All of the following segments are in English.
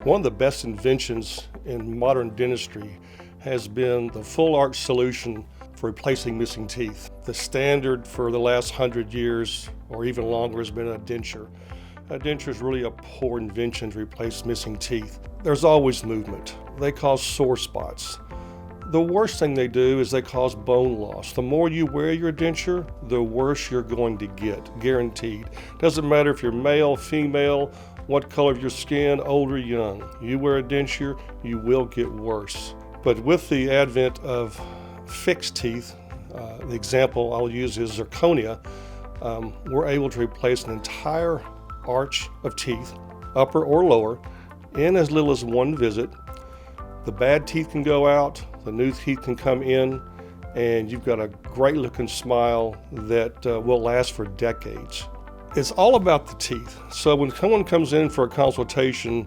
One of the best inventions in modern dentistry has been the full arch solution for replacing missing teeth. The standard for the last 100 years or even longer has been a denture. A denture is really a poor invention to replace missing teeth. There's always movement. They cause sore spots. The worst thing they do is they cause bone loss. The more you wear your denture, the worse you're going to get, guaranteed. Doesn't matter if you're male, female, what color of your skin, old or young. You wear a denture, you will get worse. But with the advent of fixed teeth, the example I'll use is zirconia, we're able to replace an entire arch of teeth, upper or lower, in as little as one visit. The bad teeth can go out, the new teeth can come in, and you've got a great looking smile that will last for decades. It's all about the teeth. So when someone comes in for a consultation,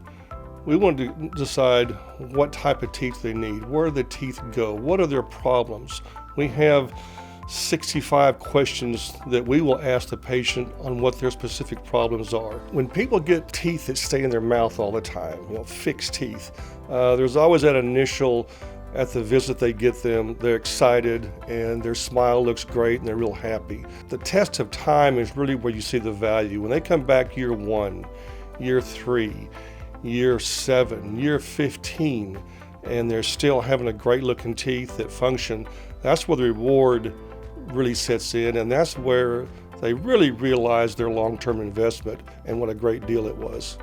we want to decide what type of teeth they need, where the teeth go, what are their problems. We have 65 questions that we will ask the patient on what their specific problems are. When people get teeth that stay in their mouth all the time, fixed teeth, there's always that initial, at the visit they get them, they're excited and their smile looks great and they're real happy. The test of time is really where you see the value. When they come back year 1, year 3, year 7, year 15, and they're still having a great looking teeth that function, that's where the reward really sets in, and that's where they really realize their long-term investment and what a great deal it was.